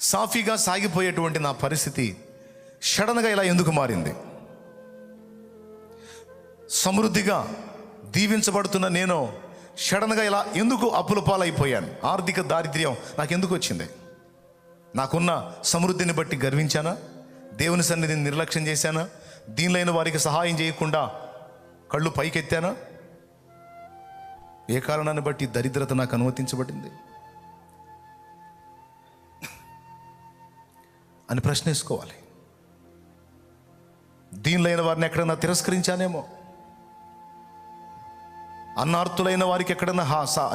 సాఫీగా సాగిపోయేటువంటి నా పరిస్థితి సడన్గా ఇలా ఎందుకు మారింది? సమృద్ధిగా దీవించబడుతున్న నేను సడన్గా ఇలా ఎందుకు అప్పుల పాలైపోయాను? ఆర్థిక దారిద్ర్యం నాకు ఎందుకు వచ్చింది? నాకున్న సమృద్ధిని బట్టి గర్వించానా? దేవుని సన్నిధిని నిర్లక్ష్యం చేశానా? దీనిలైన వారికి సహాయం చేయకుండా కళ్ళు పైకెత్తానా? ఏ కారణాన్ని బట్టి దరిద్రత నాకు అనుమతించబడింది అని ప్రశ్నించుకోవాలి. దీనిలైన వారిని ఎక్కడన్నా తిరస్కరించానేమో, అన్నార్తులైన వారికి ఎక్కడన్నా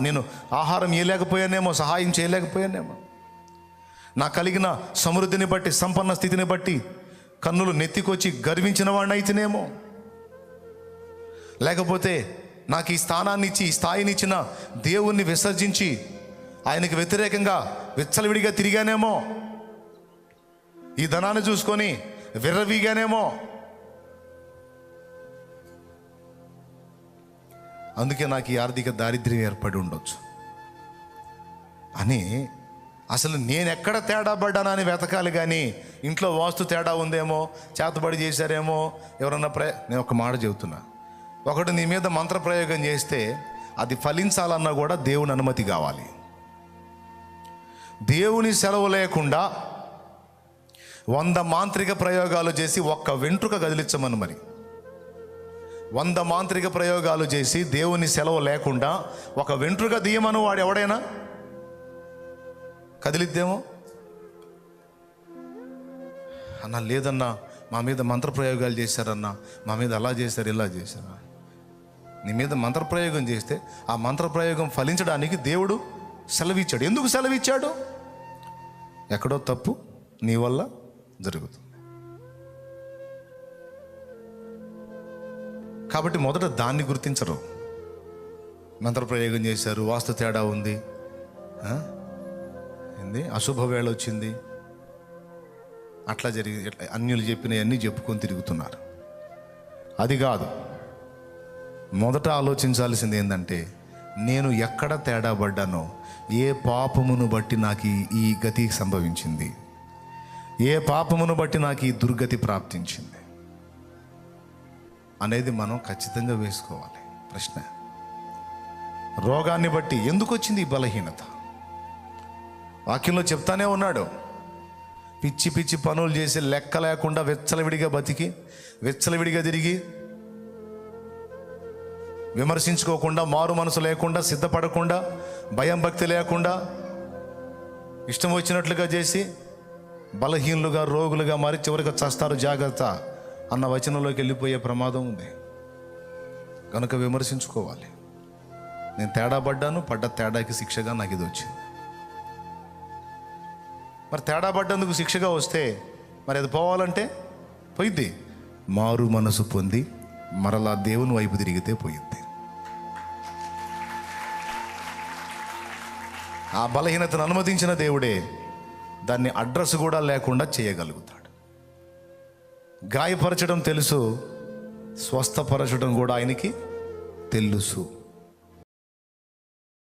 నేను ఆహారం ఇవ్వలేకపోయానేమో, సహాయం చేయలేకపోయానేమో, నాకు కలిగిన సమృద్ధిని బట్టి, సంపన్న స్థితిని బట్టి కన్నులు నెత్తికొచ్చి గర్వించిన వాడిని అయితేనేమో, లేకపోతే నాకు ఈ స్థానాన్ని ఇచ్చి ఈ స్థాయిని ఇచ్చిన దేవుణ్ణి విసర్జించి ఆయనకు వ్యతిరేకంగా విచ్చలవిడిగా తిరిగానేమో, ఈ ధనాన్ని చూసుకొని విర్రవీగానేమో. అందుకే నాకు ఈ ఆర్థిక దారిద్ర్యం ఏర్పడి ఉండొచ్చు అని అసలు నేను ఎక్కడ తేడా పడ్డానని వెతకాలి. కానీ ఇంట్లో వాస్తు తేడా ఉందేమో, చేతబడి చేశారేమో ఎవరన్నా నేను ఒక మాట చెబుతున్నా, ఒకటి నీ మీద మంత్రప్రయోగం చేస్తే అది ఫలించాలన్నా కూడా దేవుని అనుమతి కావాలి. దేవుని సెలవు లేకుండా 100 మాంత్రిక ప్రయోగాలు చేసి ఒక్క వెంట్రుక కదిలించమని, మరి 100 మాంత్రిక ప్రయోగాలు చేసి దేవుని సెలవు లేకుండా ఒక వెంట్రుక దీయమను వాడు ఎవడైనా కదిలిద్దేమో అన్నా. లేదన్నా, మా మీద మంత్రప్రయోగాలు చేశారన్నా, మా మీద అలా చేశారు ఇలా చేశారు. నీ మీద మంత్రప్రయోగం చేస్తే ఆ మంత్రప్రయోగం ఫలించడానికి దేవుడు సెలవిచ్చాడు. ఎందుకు సెలవిచ్చాడు? ఎక్కడో తప్పు నీ వల్ల జరుగుతుంది. కాబట్టి మొదట దాన్ని గుర్తించరు. మంత్రప్రయోగం చేశారు, వాస్తు తేడా ఉంది, ఏంది అశుభ వేళ వచ్చింది, అట్లా జరిగి అన్యులు చెప్పినవన్నీ చెప్పుకొని తిరుగుతున్నారు. అది కాదు. మొదట ఆలోచించాల్సింది ఏంటంటే, నేను ఎక్కడ తేడా పడ్డానో, ఏ పాపమును బట్టి నాకు ఈ గతి సంభవించింది, ఏ పాపమును బట్టి నాకు ఈ దుర్గతి ప్రాప్తించింది అనేది మనం ఖచ్చితంగా వేసుకోవాలి ప్రశ్న. రోగాన్ని బట్టి ఎందుకు వచ్చింది ఈ బలహీనత? వాక్యంలో చెప్తానే ఉన్నాడు, పిచ్చి పిచ్చి పనులు చేసి లెక్క లేకుండా వెచ్చలవిడిగా బతికి, వెచ్చలవిడిగా తిరిగి, విమర్శించుకోకుండా, మారు మనసు లేకుండా, సిద్ధపడకుండా, భయం భక్తి లేకుండా, ఇష్టం వచ్చినట్లుగా చేసి బలహీనులుగా, రోగులుగా మారి చివరిగా చస్తారు జాగ్రత్త అన్న వచనంలోకి వెళ్ళిపోయే ప్రమాదం ఉంది. కనుక విమర్శించుకోవాలి. నేను తేడా పడ్డ తేడాకి శిక్షగా నాకు ఇది వచ్చింది. మరి తేడా పడ్డందుకు శిక్షగా వస్తే మరి అది పోవాలంటే పోయిద్ది. మారు మనసు పొంది మరలా దేవుని వైపు తిరిగితే పోయిద్ది. ఆ బలహీనతను అనుమతించిన దేవుడే దాన్ని అడ్రస్ కూడా లేకుండా చేయగలుగుతాడు. గాయపరచడం తెలుసు, స్వస్థపరచడం కూడా ఆయనకి తెలుసు.